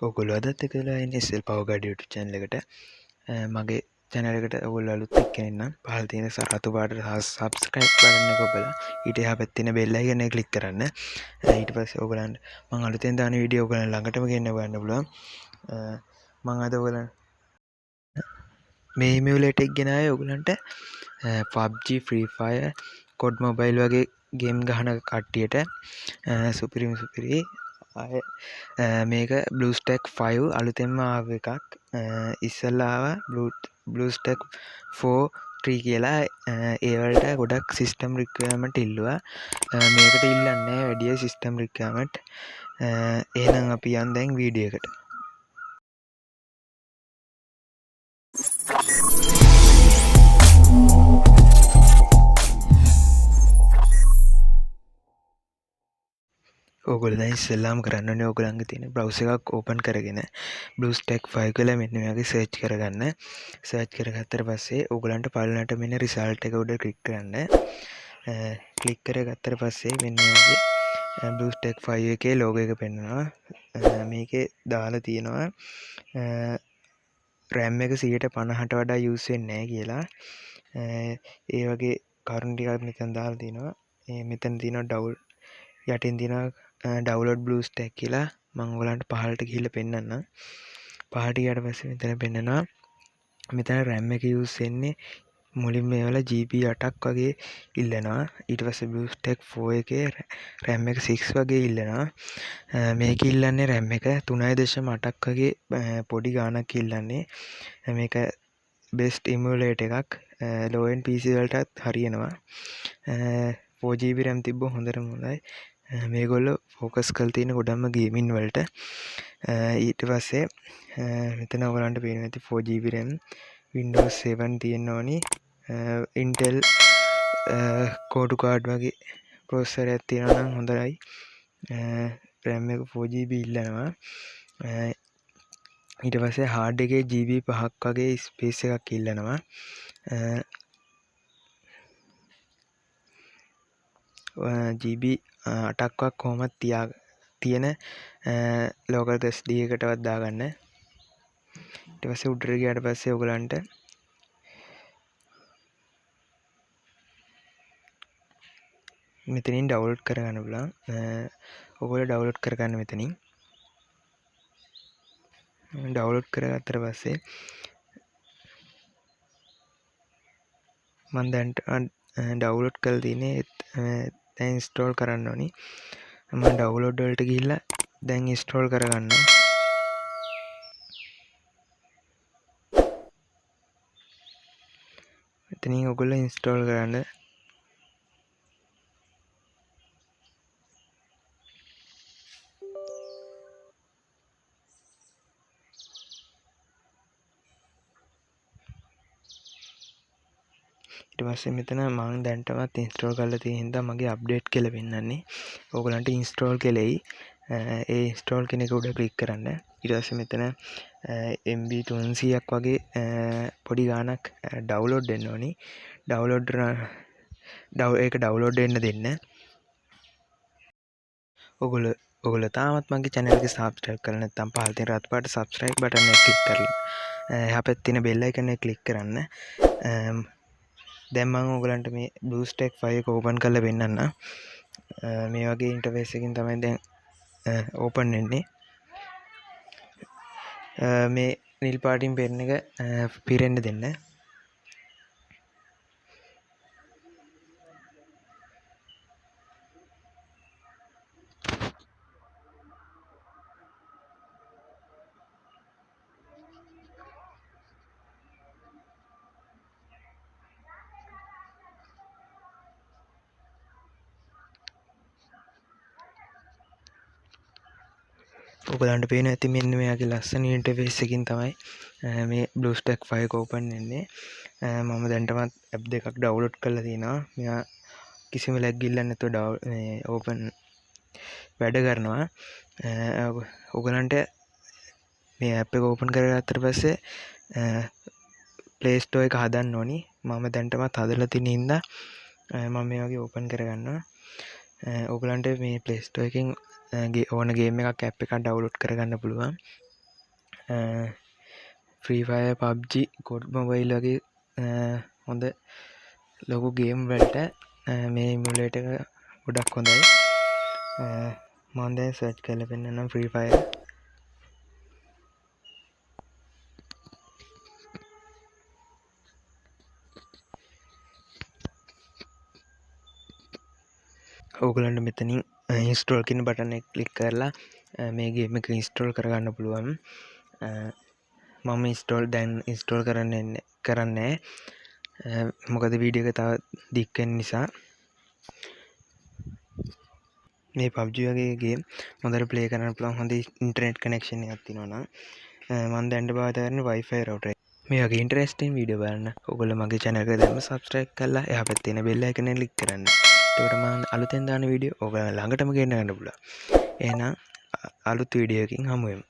ඔගොල්ලෝ අදත් එකලා ඉන්නේ SL Power Guide YouTube channel එකට. මගේ channel එකට ඔයගොල්ලෝ අලුත් එක්කෙනෙක් නම් පහළ තියෙන රතු පාට subscribe button එක ඔබලා ඊට එහා පැත්තේ තියෙන bell icon එක click කරන්න. ඊට පස්සේ ඔයගලන්ට මම අලුතෙන් දාන වීඩියෝ ඔයගලන් ළඟටම ගෙන්න ගන්න පුළුවන්. මම අද ඔයගලන් මේ emulator එක ගෙන ආවේ ඔයගලන්ට PUBG, Free Fire, COD Mobile වගේ ගේම් ගහන කට්ටියට supiri අය මේක bluestacks 5 අලුතෙන්ම ආව එකක්. ඉස්සෙල්ලා ආවා bluestacks 4 3 කියලා. ඒ වලට ගොඩක් system requirement ඉල්ලුවා. මේකට ඉල්ලන්නේ නැහැ වැඩි system requirement. එහෙනම් අපි යන් දැන් වීඩියෝ එකට. ඔයගොල්ලෝ දැන් ඉස්සෙල්ලාම කරන්න ඕනේ ඔයගොල්ලන්ගේ තියෙන browser එකක් open කරගෙන bluestacks 5 කියලා මෙන්න මේ වගේ search කරගන්න. search කරගත්තට පස්සේ ඔයගොල්ලන්ට පළලට මෙන්න result එක උඩ click කරන්න. click කරගත්තට පස්සේ මෙන්න මේ වගේ bluestacks 5 එකේ logo එක පෙන්වනවා. මේකේ දාලා තියෙනවා RAM එක 150ට වඩා use වෙන්නේ නැහැ කියලා. ඒ වගේ කරුණු ටිකක් මෙතන දාලා තියෙනවා. මෙතන තියෙනවා යටින් තියෙනවා download bluestacks කියලා. මම ඔයගලන්ට පහළට ගිහිල්ලා පෙන්නන්නම්. පහළට ගියාට පස්සේ මෙතන පෙන්නනවා මෙතන RAM එක use වෙන්නේ මුලින්ම මේවල GB 8ක් වගේ ඉල්ලනවා. ඊට පස්සේ bluestacks 4 එකේ RAM එක 6 වගේ ඉල්ලනවා. මේක ඉල්ලන්නේ RAM එක 3.8ක් වගේ පොඩි ගාණක් ඉල්ලන්නේ. මේක best emulator එකක්. low end PC වලටත් හරියනවා. 4GB RAM තිබ්බ හොඳටම හොඳයි. මේගොල්ලෝ ફોකස් කරලා තියෙන ගොඩක්ම ගේමින් වලට. ඊට පස්සේ මෙතන ඔයගලන්ට පේනවා ඇති 4GB RAM Windows 7 තියෙන්න ඕනි. Intel core card වගේ processor එකක් තියෙනවා නම් හොඳයි. RAM එක 4GB ඉල්ලනවා. ඊට පස්සේ hard එකේ GB 5ක් වගේ space එකක් ඉල්ලනවා. GB 8ක් කොහොමද තියෙන local SD එකටවත් දාගන්න. ඊට පස්සේ උඩට ගියාට පස්සේ ඔයගලන්ට මෙතනින් download කරගන්න පුළුවන්. ඔයගොල්ලෝ download කරගන්න මෙතනින්. download කරගත්තට පස්සේ මම දැන් download කරලා තියෙන්නේ දැන් install කරන්න ඕනි. මම download වලට ගිහිල්ලා දැන් install කරගන්නවා. මෙතනින් ඔයගොල්ලෝ install කරන්න. ඊට පස්සේ මෙතන මම දැන්ටමත් install කරලා තියෙන හින්දා මගේ update කියලා පෙන්නන්නේ. ඔයගලන්ට install කෙලෙයි. ඒ install කෙන එක උඩ click කරන්න. ඊට පස්සේ මෙතන MB 300ක් වගේ පොඩි ගාණක් download වෙන්න ඕනි. ඒක download වෙන්න දෙන්න. ඔයගොල්ලෝ තාමත් මගේ channel එක subscribe කරලා නැත්නම් පහළ තියෙන රතු පාට subscribe button එක click කරලා එහා පැත්තේ තියෙන bell icon එක click කරන්න. දැන් මම ඔයගලන්ට මේ bluestacks 5 එක open කරලා පෙන්නන්න. මේ වගේ interface එකකින් තමයි දැන් open වෙන්නේ. මේ නිල් පාටින් පෙන්න එක පිරෙන්න දෙන්න. ඔයගලන්ට පේන ඇති මෙන්න මෙයාගේ ලස්සන ඉන්ටර්ෆේස් එකකින් තමයි මේ bluestacks 5 එක open වෙන්නේ. මම දැන්ටමත් app දෙකක් download කරලා තියෙනවා. මෙයා කිසිම lag ඉල්ලන්නේ නැතුව open වැඩ කරනවා. ඔයගලන්ට මේ app එක open කරගත්තට පස්සේ play store එක හදන්න ඕනි. මම දැන්ටමත් හදලා තියෙන හින්දා මම මේ වගේ open කරගන්නවා. ඔයගලන්ට මේ play store එකෙන් ඕන ගේම් එකක් app එකක් download කරගන්න පුළුවන්. Free fire PUBG quad mobile වගේ හොඳ ලොකු ගේම් වලට මේ ඉමුලේටර් එක ගොඩක් හොඳයි. මම දැන් සර්ච් කරලා පෙන්නන්නම් ෆ්‍රී ෆයර්. ඕගලන්ට මෙතනින් ඉන්ස්ටෝල් කියන බටන් එක ක්ලික් කරලා මේ ගේම් එක ඉන්ස්ටෝල් කරගන්න පුළුවන්. මම දැන් ඉන්ස්ටෝල් කරන්නේ මොකද වීඩියෝ එක තව දික් වෙන නිසා. මේ PUBG වගේ ගේම් හොඳට ප්ලේ කරන්න පුළුවන් හොඳ ඉන්ටර්නෙට් කනෙක්ෂන් එකක් තියෙනවා නම්. මම දැන් භාවිත කරන්නේ Wi-Fi router එක. මේ වගේ ඉන්ටරෙස්ටිං වීඩියෝ බලන්න ඔයගොල්ලෝ මගේ channel එක දැන්ම subscribe කරලා එහා පැත්තේ තියෙන bell icon එක click කරන්න. එතකොට මම අලුතෙන් දාන වීඩියෝ ඔයගොල්ලෝ ළඟටම ගෙන්න ගන්න පුළුවන්. එහෙනම් අලුත් වීඩියෝ එකකින් හමු වෙමු.